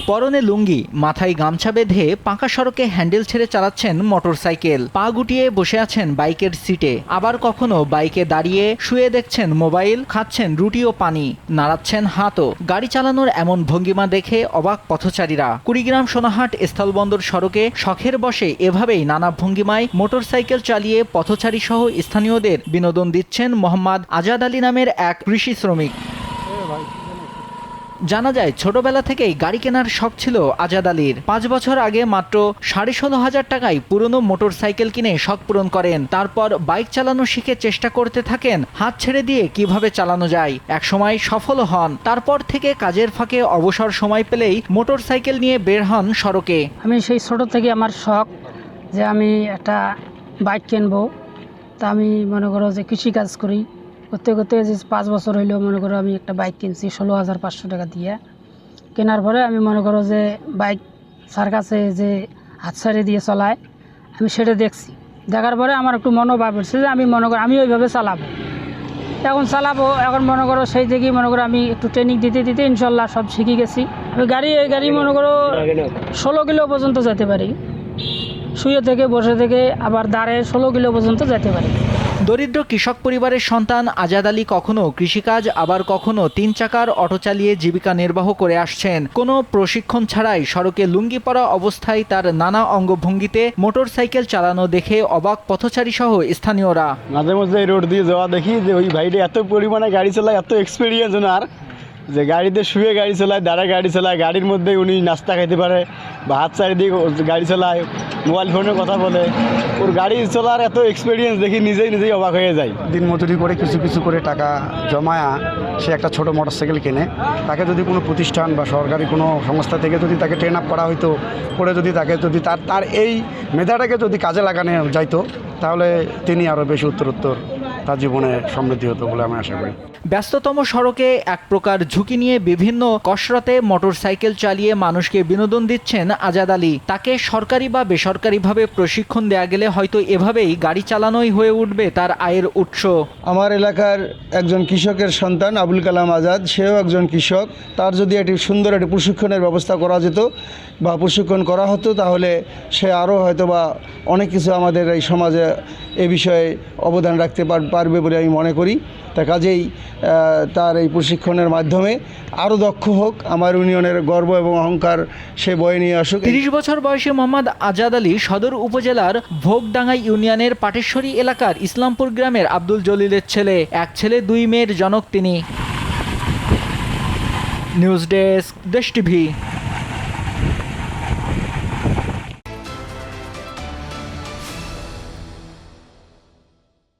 পরনে লুঙ্গি, মাথায় গামছা বেঁধে পাকা সড়কে হ্যান্ডেল ছেড়ে চালাচ্ছেন মোটরসাইকেল। পা গুটিয়ে বসে আছেন বাইকের সিটে, আবার কখনো বাইকে দাঁড়িয়ে শুয়ে দেখছেন মোবাইল, খাচ্ছেন রুটি ও পানি, নাড়াচ্ছেন হাতও। গাড়ি চালানোর এমন ভঙ্গিমা দেখে অবাক পথচারীরা। কুড়িগ্রাম সোনাহাট স্থলবন্দর সড়কে শখের বশে এভাবেই নানা ভঙ্গিমায় মোটরসাইকেল চালিয়ে পথচারী সহ স্থানীয়দের বিনোদন দিচ্ছেন মোহাম্মদ আজাদ আলী নামের এক কৃষি শ্রমিক। জানা যায় ছোটবেলা থেকেই গাড়ি কেনার শখ ছিল আজাদ আলীর। 5 বছর আগে মাত্র 16,500 টাকায় পুরনো মোটরসাইকেল কিনে শখ পূরণ করেন। তারপর বাইক চালানো শিখে চেষ্টা করতে থাকেন হাত ছেড়ে দিয়ে কিভাবে চালানো যায়। একসময় সফল হন। তারপর থেকে কাজের ফাঁকে অবসর সময় পেলেই মোটরসাইকেল নিয়ে বের হন সড়কে। আমি সেই ছোট থেকে আমার শখ যে আমি একটা বাইক কিনবো। তা আমি মনে করো যে কৃষিকাজ করি, করতে করতে যে 5 বছর হইলেও মনে করো আমি একটা বাইক কিনছি 16,500 টাকা দিয়ে। কেনার পরে আমি মনে করো যে বাইক স্যার কাছে যে হাত ছাড়িয়ে দিয়ে চলায়, আমি সেটা দেখছি। দেখার পরে আমার একটু মনোভাব হচ্ছে যে আমি মনে করো আমি ওইভাবে চালাবো। এখন মনে করো সেই থেকেই মনে করো আমি একটু ট্রেনিং দিতে দিতে ইনশাল্লাহ সব শিখে গেছি। আমি গাড়ি মনে করো 16 কিলো পর্যন্ত যেতে পারি, শুয়ে থেকে বসে থেকে আবার দাঁড়ে 16 কিলো পর্যন্ত যেতে পারি। দরিদ্র কৃষক পরিবারের সন্তান আজাদ আলী কখনো কৃষিকাজ, আবার কখনো 3 চাকার অটো চালিয়ে জীবিকা নির্বাহ করে আসছেন। কোনো প্রশিক্ষণ ছাড়াই সড়কে লুঙ্গি পরা অবস্থায় তার নানা অঙ্গভঙ্গিতে মোটরসাইকেল চালানো দেখে অবাক পথচারী সহ স্থানীয়রা। মাঝে মাঝে এই রোড দিয়ে যাওয়া দেখি যে ওই ভাইটা এত পরিমাণে গাড়ি চালায়, এত এক্সপিরিয়েন্স ওনার, যে গাড়িতে শুয়ে গাড়ি চালায়, দাঁড়ায় গাড়ি চালায়, গাড়ির মধ্যে উনি নাস্তা খাইতে পারে বা হাত চারি দিয়ে গাড়ি চালায়, মোবাইল ফোনে কথা বলে। ওর গাড়ি চলার এত এক্সপিরিয়েন্স দেখি নিজেই অবাক হয়ে যায়। দিন মজুরি করে কিছু করে টাকা জমায়া সে একটা ছোট মোটরসাইকেল কেনে। তাকে যদি কোনো প্রতিষ্ঠান বা সরকারি কোনো সংস্থা থেকে যদি তাকে ট্রেন আপ করা হইতো, করে যদি তার এই মেধাটাকে যদি কাজে লাগানো যাইতো, তাহলে তিনি আরও বেশি উত্তরোত্তর তার জীবনে সমৃদ্ধি হতো বলে আমি আশা করি। ব্যস্ততম সড়কে এক প্রকার ঝুঁকি নিয়ে বিভিন্ন কসরতে মোটরসাইকেল চালিয়ে মানুষকে বিনোদন দিচ্ছেন আজাদ আলী। তাকে সরকারি বা বেসরকারিভাবে প্রশিক্ষণ দেয়া গেলে হয়তো এভাবেই গাড়ি চালানোই হয়ে উঠবে তার আয়ের উৎস। আমার এলাকার একজন কৃষকের সন্তান আবুল কালাম আজাদ, সেও একজন কৃষক। তার যদি একটি সুন্দর একটি প্রশিক্ষণের ব্যবস্থা করা যেত বা প্রশিক্ষণ করা হতো, তাহলে সে আরও হয়তো বা অনেক কিছু আমাদের এই সমাজে এ বিষয়ে অবদান রাখতে পারবে বলে আমি মনে করি। তা কাজেই তার এই প্রশিক্ষণের মাধ্যমে আরও দক্ষ হোক, আমার ইউনিয়নের গর্ব এবং অহংকার সে বয়ে নিয়ে আসুক। 30 বছর বয়সী মোহাম্মদ আজাদ আলী সদর উপজেলার ভোগডাঙ্গা ইউনিয়নের পাটেশ্বরী এলাকার ইসলামপুর গ্রামের আব্দুল জলিলের ছেলে। এক ছেলে 2 মেয়ের জনক তিনি। নিউজ ডেস্ক, দেশ টিভি।